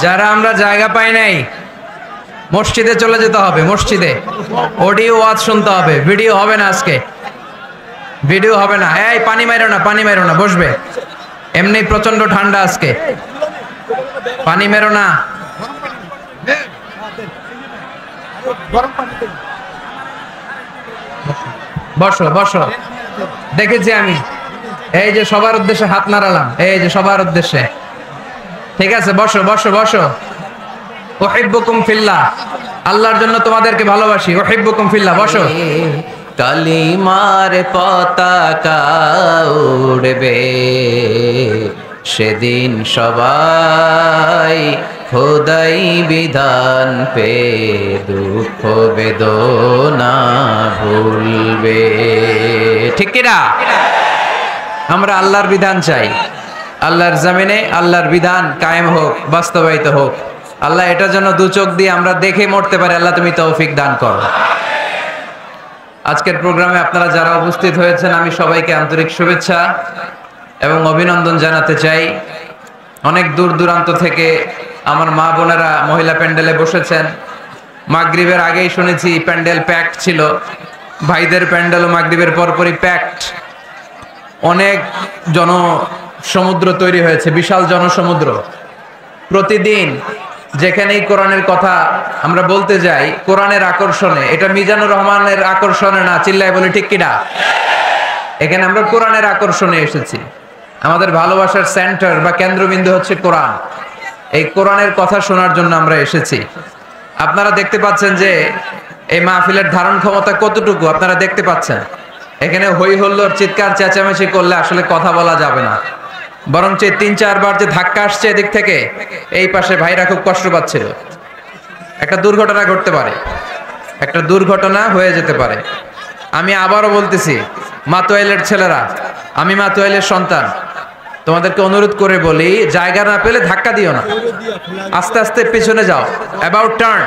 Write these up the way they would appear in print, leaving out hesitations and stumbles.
যারা আমরা জায়গা পাই নাই, মসজিদে চলে যেতে হবে। মসজিদে অডিও ওয়াজ শুনতে হবে, ভিডিও হবে না আজকে, ভিডিও হবে না। এই পানি মাইরো না, পানি মাইরো না, বসবে। এমনি প্রচন্ড ঠান্ডা আজকে, পানি মেরো না। বসো বসো, দেখেছি আমি। এই যে সবার উদ্দেশ্যে হাত নাড়ালাম, এই যে সবার উদ্দেশ্যে। ঠিক আছে, বসো বসো বসো। উহিব্বুকুম ফিল্লাহ, আল্লাহর জন্য তোমাদেরকে ভালোবাসি। উহিব্বুকুম ফিল্লাহ, বসো। কালিমার পতাকা উড়বে, সেদিন সবাই খোদাই বিধান পে দুঃখ বেদনা ভুলবে। ঠিক কিনা? আমরা আল্লাহর বিধান চাই, আল্লাহর জমিনে আল্লাহর বিধান কায়েম হোক, বাস্তবায়িত হোক। আল্লাহ এটা যেন দু চোখ দিয়ে আমরা দেখে মরতে পারি। আল্লাহ তুমি তৌফিক দান করো। আজকের প্রোগ্রামে আপনারা যারা উপস্থিত হয়েছেন, আমি সবাইকে আন্তরিক শুভেচ্ছা এবং অভিনন্দন জানাতে চাই। অনেক দূর দূরান্ত থেকে আমার মা বোনেরা মহিলা প্যান্ডেলে বসেছেন। মাগরিবের আগেই শুনেছি প্যান্ডেল প্যাকড ছিল। ভাইদের প্যান্ডেলও মাগরিবের পরপরই প্যাকড। অনেক জনসমুদ্র তৈরি হয়েছে, বিশাল জনসমুদ্র। প্রতিদিন যেখানেই কোরআনের কথা আমরা বলতে যাই, কোরআনের আকর্ষণে, এটা মিজানুর রহমানের আকর্ষণে না, চিল্লায় বলে ঠিক কিনা? এখানে আমরা কোরআনের আকর্ষণে এসেছি। আমাদের ভালোবাসার সেন্টার বা কেন্দ্রবিন্দু হচ্ছে কোরআন। এই কোরআনের কথা শোনার জন্য আমরা এসেছি। আপনারা দেখতে পাচ্ছেন যে এই মাহফিলের ধারণ ক্ষমতা কতটুকু, আপনারা দেখতে পাচ্ছেন। এখানে হই হল্লোর, চিৎকার চেঁচামেচি করলে আসলে কথা বলা যাবে না। বরঞ্চ ৩-৪ বার যে ধাক্কা আসছে এদিক থেকে, এই পাশে ভাইরা খুব কষ্ট পাচ্ছিল। একটা দুর্ঘটনা ঘটতে পারে, একটা দুর্ঘটনা হয়ে যেতে পারে। আমি আবারও বলতেছি, মাতোয়াইলের ছেলেরা, আমি মাতোয়াইলের সন্তান, তোমাদেরকে অনুরোধ করে বলি, জায়গা না পেলে ধাক্কা দিও না, আস্তে আস্তে পেছনে যাও। অ্যাবাউট টার্ন,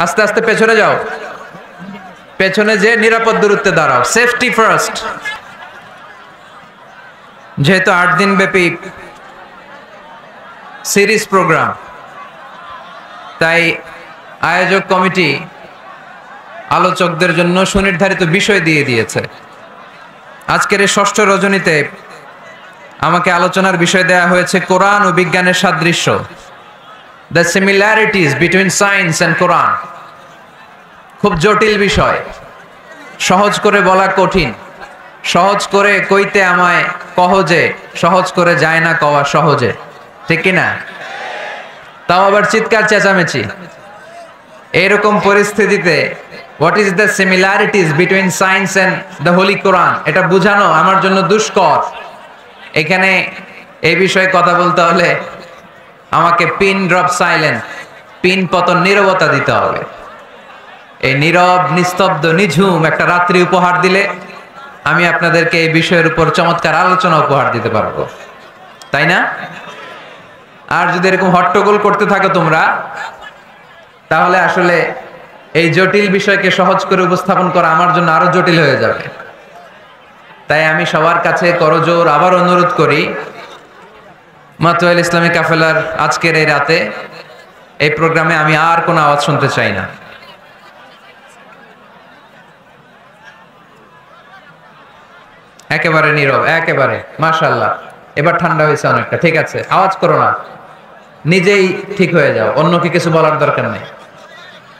আস্তে আস্তে পেছনে যাও। পেছনে যে নিরাপদ দূরত্বে দাঁড়াও, সেফটি ফার্স্ট। যেহেতু ৮ দিন ব্যাপী সিরিজ প্রোগ্রাম, তাই আয়োজক কমিটি আলোচকদের জন্য সুনির্ধারিত বিষয় দিয়ে দিয়েছে। আজকের এই ষষ্ঠ রজনীতে আমাকে আলোচনার বিষয় দেয়া হয়েছে কোরআন ও বিজ্ঞানের সাদৃশ্য, the similarities between science and Quran. খুব জটিল বিষয়, সহজ করে বলা কঠিন, সহজ করে কইতে আমায় কহজে, সহজ করে যায় না কওয়া সহজে, ঠিক কিনা? তাও আবার চিৎকার চেঁচামেচি। এইরকম পরিস্থিতিতে what is the similarities between science and the holy Quran, এটা বোঝানো আমার জন্য দুষ্কর। এখানে এই বিষয়ে কথা বলতে হলে আমাকে পিন ড্রপ সাইলেন্ট, পিন পতন নীরবতা দিতে হবে। এই নীরব, নিস্তব্ধ, নিঝুম একটা রাত্রি উপহার দিলে আমি আপনাদেরকে এই বিষয়ের উপর চমৎকার আলোচনা উপহার দিতে পারবো, তাই না? আর যদি এরকম হট্টগোল করতে থাকো তোমরা, তাহলে আসলে এই জটিল বিষয়কে সহজ করে উপস্থাপন করা আমার জন্য আরো জটিল হয়ে যাবে। তাই আমি সবার কাছে করজোর আবার অনুরোধ করি, মাতোয়াইল ইসলামী কাফেলার আজকের এই রাতে এই প্রোগ্রামে আমি আর কোনো আওয়াজ শুনতে চাই না। একেবারে নীরব, একেবারে। মাশাআল্লাহ, এবার ঠান্ডা হয়েছে অনেকটা। ঠিক আছে, আওয়াজ করো না, নিজেই ঠিক হয়ে যাও, অন্যকে কিছু বলার দরকার নেই।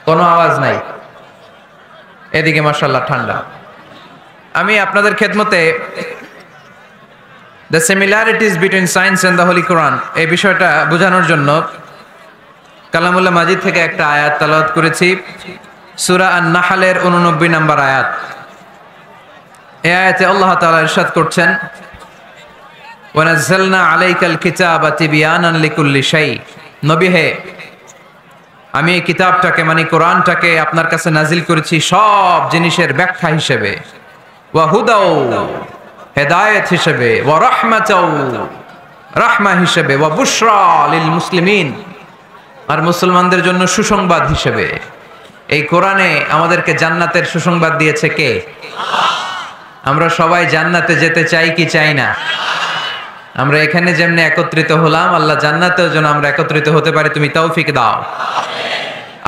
কোনো আওয়াজ নাই, এদিকে মাশাআল্লাহ ঠান্ডা। আমি আপনাদের খেদমতে the similarities between science and the holy Quran এই বিষয়টা বোঝানোর জন্য কালামুল্লাহ মাজিদ থেকে একটা আয়াত তেলাওয়াত করেছি, সূরা আন-নাহলের 89 নম্বর আয়াত। এই আয়াতে আল্লাহ তাআলা ইরশাদ করছেন, ওয়া নাযালনা আলাইকাল কিতাবা তিবয়ানান লিকুল্লি শাই। নবী হে, আমি এই কিতাবটাকে মানে কোরআনটাকে আপনার কাছে নাজিল করেছি সব জিনিসের ব্যাখ্যা হিসেবে, ওয়া হুদাও, হেদায়েত হিসেবে, ওয়া রাহমাতাও, রাহমা হিসেবে, ওয়া বুশরা লিল মুসলিমিন, আর মুসলমানদের জন্য সুসংবাদ হিসেবে। এই কোরআনে আমাদেরকে জান্নাতের সুসংবাদ দিয়েছে কে? আমরা সবাই জান্নাতে যেতে চাই কি চাই না? আমরা এখানে যেমনি একত্রিত হলাম, আল্লাহ জান্নাতেও যেন আমরা একত্রিত হতে পারি, তুমি তৌফিক দাও।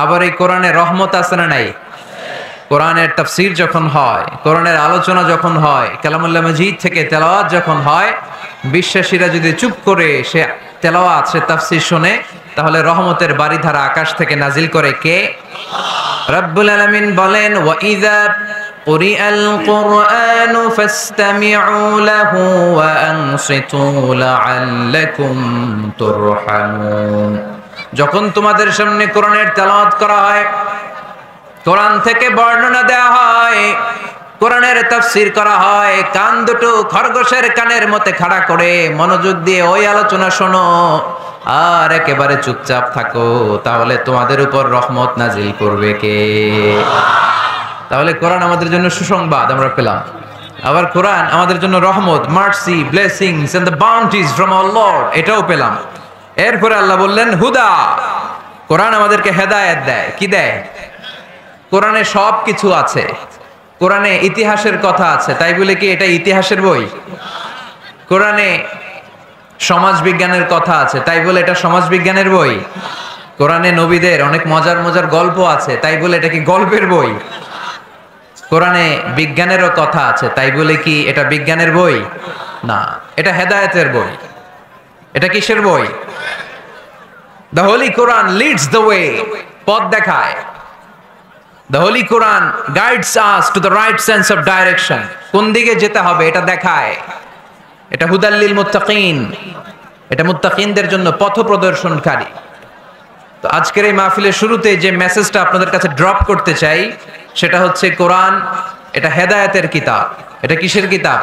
আবার এই কোরআনে রহমত আছে না নাই? কোরআনের তাফসীর যখন হয়, কোরআনের আলোচনা যখন হয়, কালামুল্লাহ মাজিদ থেকে তেলাওয়াত যখন হয়, বিশ্বাসীরা যদি চুপ করে সে তেলাওয়াত, সে তাফসীর শুনে, তাহলে রহমতের বারিধারা আকাশ থেকে নাজিল করে কে? রব্বুল আলামিন বলেন, ওয়া ইযা কুরিআল কুরআনু ফাসতামিউ লাহু ওয়া আনসিতু লাআল্লাকুম তুরহামুন। যখন তোমাদের সামনে কোরআনের তেলাওয়াত করা হয়, কোরআন থেকে বর্ণনা দেওয়া হয়, কোরআনের তাফসীর করা হয়, কান দুটো খরগোশের কানের মতে খাড়া করে মনোযোগ দিয়ে ওই আলোচনা শোনো আর একেবারে চুপচাপ থাকো, তাহলে তোমাদের উপর রহমত নাজিল করবে কে? তাহলে কোরআন আমাদের জন্য সুসংবাদ আমরা পেলাম। আবার কোরআন আমাদের জন্য রহমত, mercy, blessings and the bounties from our Lord, এটাও পেলাম। এরপরে আল্লাহ বললেন হুদা, কোরআন আমাদেরকে হেদায়েত দেয়। কি দেয়? কোরআনে সব কিছু আছে। কোরআনে ইতিহাসের কথা আছে, তাই বলে কি এটা ইতিহাসের বই? কোরআনে সমাজ বিজ্ঞানের কথা আছে, তাই বলে এটা সমাজ বিজ্ঞানের বই? কোরআনে নবীদের অনেক মজার মজার গল্প আছে, তাই বলে এটা কি গল্পের বই? কোরআনে বিজ্ঞানেরও কথা আছে, তাই বলে কি এটা বিজ্ঞানের বই? না, এটা হেদায়েতের বই। এটা কিসের বই? The holy Quran Leeds the way, পথ দেখায়। The Holy Quran guides us to the right sense of direction. কোন দিকে যেতে হবে এটা দেখায়। এটা হুদাল্লিল মুত্তাকিন, এটা মুত্তাকিনদের জন্য পথ প্রদর্শনকারী। তো আজকের এই মাহফিলের শুরুতে যে মেসেজটা আপনাদের কাছে ড্রপ করতে চাই সেটা হচ্ছে কোরআন এটা হেদায়েতের কিতাব। এটা কিসের কিতাব?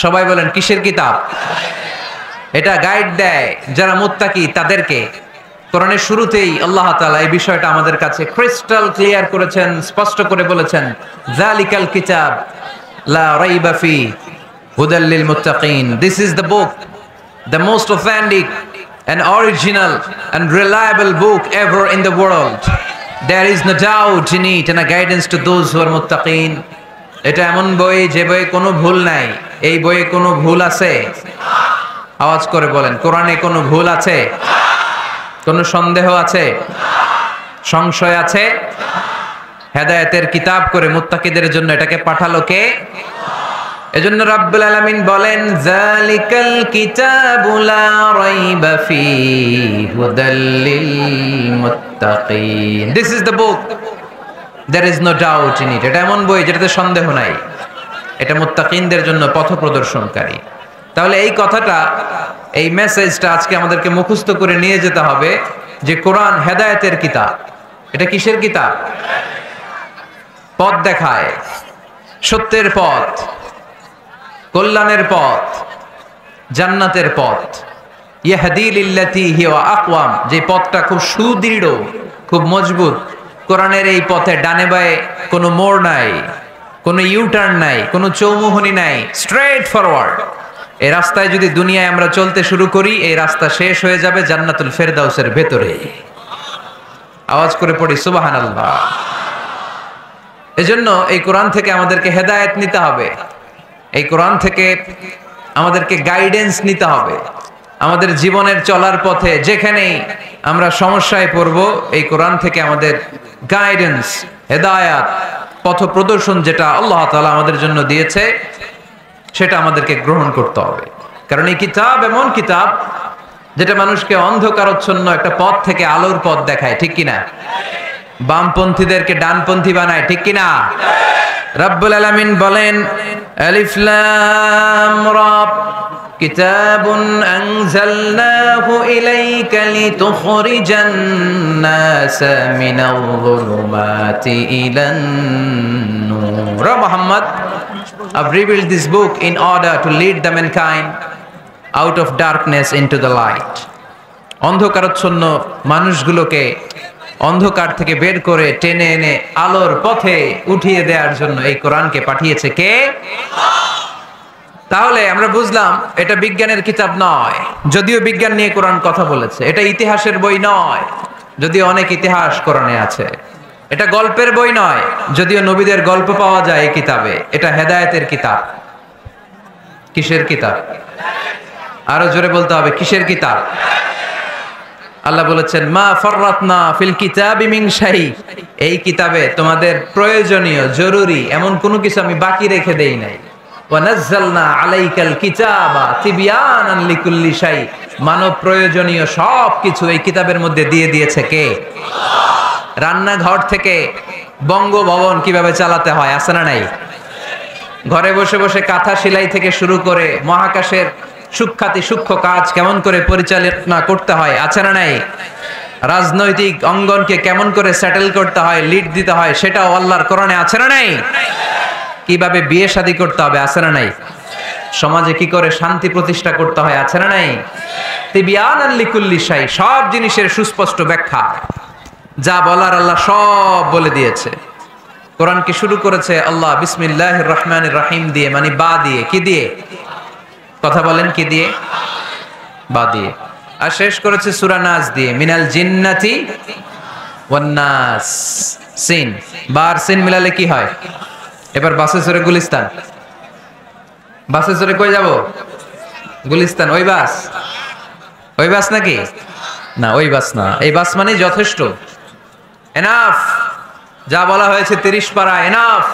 সবাই বলেন কিসের কিতাব? এটা গাইড দেয় যারা মুত্তাকি তাদেরকে। কোরআনের শুরুতেই আল্লাহ তাআলা এই বিষয়টা আমাদের কাছে ক্রিস্টাল ক্লিয়ার করেছেন, স্পষ্ট করে বলেছেন, যালিকাল কিতাব লা রাইবা ফি হুদাল লিল মুত্তাকিন। This is the book, the most authentic and original and reliable book ever in the world. There is no doubt in it and a guidance to those who are muttaqin. এটা এমন বই যে বইয়ে কোনো ভুল নাই। এই বইয়ে কোনো ভুল আছে? আওয়াজ করে বলেন, কোরআনে কোনো ভুল আছে? কোনো সন্দেহ আছে? সংশয় আছে? হেদায়েতের কিতাব করে মুত্তাকিদের জন্য এটাকে পাঠালো কে? এজন্য রাব্বুল আলামিন বলেন, যালিকাল কিতাবু লা রাইবা ফি হুদাল লিল মুত্তাকিন। This is the book, there is no doubt in it. এটা এমন বই যেটাতে সন্দেহ নাই। এটা মুত্তাকিনদের জন্য পথ প্রদর্শনকারী। তাহলে এই কথাটা, এই মেসেজটা আজকে আমাদেরকে মুখস্থ করে নিয়ে যেতে হবে যে কোরআন হেদায়েতের কিতাব। এটা কিসের কিতাব? পথ দেখায়, সত্যের পথ, কল্যাণের পথ, জান্নাতের পথ। ইয়াহদি লিল্লাতি হিয়া আকওয়াম, যে পথটা খুব সুদৃঢ়, খুব মজবুত। কোরআনের এই পথে ডানে বায়ে কোনো মোড় নাই, কোনো ইউটার্ন নাই, কোনো চৌমুহনী নাই, স্ট্রেট ফরওয়ার্ড। এই রাস্তায় যদি দুনিয়ায় আমরা চলতে শুরু করি, এই রাস্তা শেষ হয়ে যাবে জান্নাতুল ফেরদাউসের ভেতরে। আওয়াজ করে পড়ি সুবহানাল্লাহ। এজন্য এই কোরআন থেকে আমাদেরকে হেদায়েত নিতে হবে। এই কোরআন থেকে আমাদেরকে গাইডেন্স নিতে হবে। আমাদের জীবনের চলার পথে যেখানেই আমরা সমস্যায় পড়ব, এই কোরআন থেকে আমাদের গাইডেন্স, হেদায়াত, পথ প্রদর্শন যেটা আল্লাহ তাআলা আমাদের জন্য দিয়েছে সেটা আমাদেরকে গ্রহণ করতে হবে। কারণ এই কিতাব এমন কিতাব যেটা মানুষকে অন্ধকারচ্ছন্ন একটা পথ থেকে আলোর পথ দেখায়, ঠিক কিনা? বামপন্থীদেরকে ডানপন্থী বানায়, ঠিক কিনা? রব্বুল আলামিন বলেন, আলিফ লাম রা, কিতাবুন আনজালনাহু ইলাইকা লিতুখরিজান নাসা মিনাল যুলুমাতি ইলান নূর। Muhammad, I've revealed this book in order to lead the mankind out of darkness into the light. অন্ধকারাচ্ছন্ন মানুষগুলোকে অন্ধকার থেকে বের করে টেনে এনে আলোর পথে উঠিয়ে দেওয়ার জন্য এই কোরআনকে পাঠিয়েছে কে? তাহলে আমরা বুঝলাম এটা বিজ্ঞানের কিতাব নয়, যদিও বিজ্ঞান নিয়ে কোরআন কথা বলেছে। এটা ইতিহাসের বই নয়, যদিও অনেক ইতিহাস কোরআনে আছে। এটা গল্পের বই নয়, যদিও নবীদের গল্প পাওয়া যায় এই কিতাবে। এটা হেদায়েতের কিতাব। কিসের কিতাব? আরো জোরে বলতে হবে, কিসের কিতাব? আল্লাহ বলেছেন মা ফাররাতনা ফিল কিতাবি মিন শাই, এই কিতাবে তোমাদের প্রয়োজনীয় জরুরি এমন কোনো কিছু আমি বাকি রেখে দেই নাই। ওয়া নাযালনা আলাইকাল কিতাবা তিবয়ানান লিকুল্লি শাই, মানব প্রয়োজনীয় সব কিছু এই কিতাবের মধ্যে দিয়ে দিয়েছে কে? রান্নাঘর থেকে বঙ্গভবন কিভাবে চালাতে হয় আছে না নাই? ঘরে বসে বসে কাঁথা সেলাই থেকে শুরু করে মহাকাশের সূক্ষ্মাতি সূক্ষ্ম কাজ কেমন করে পরিচালনা করতে হয় আছে না নাই? রাজনৈতিক অঙ্গনকে কেমন করে সেটেল করতে হয়, লিড দিতে হয়, সেটাও আল্লাহর কোরআনে আছে না নাই? কিভাবে বিয়ে শাদী করতে হবে আছে না নাই? সমাজে কি করে শান্তি প্রতিষ্ঠা করতে হয় আছে না নাই? তিবিয়ানান লিকুল্লি শাই, সব জিনিসের সুস্পষ্ট ব্যাখ্যা, যা বলার আল্লাহ সব বলে দিয়েছে। কোরআনকে শুরু করেছে আল্লাহ বিসমিল্লাহির রহমানির রহিম দিয়ে, মানে বা দিয়ে। কি দিয়ে? কথা বলেন, কি দিয়ে? বা দিয়ে। আর শেষ করেছে সূরা নাস দিয়ে, মিনাল জিন্নাতি ওয়ান নাস। সিন, বার সিন মিলালে কি হয়? এবার বাসে চড়ে গুলিস্তান। বাসে চড়ে কই যাব? গুলিস্তান। ওই বাস? ওই বাস নাকি? না, ওই বাস না। এই বাস মানে যথেষ্ট, এনাফ। যা বলা হয়েছে 30 পারা এনাফ।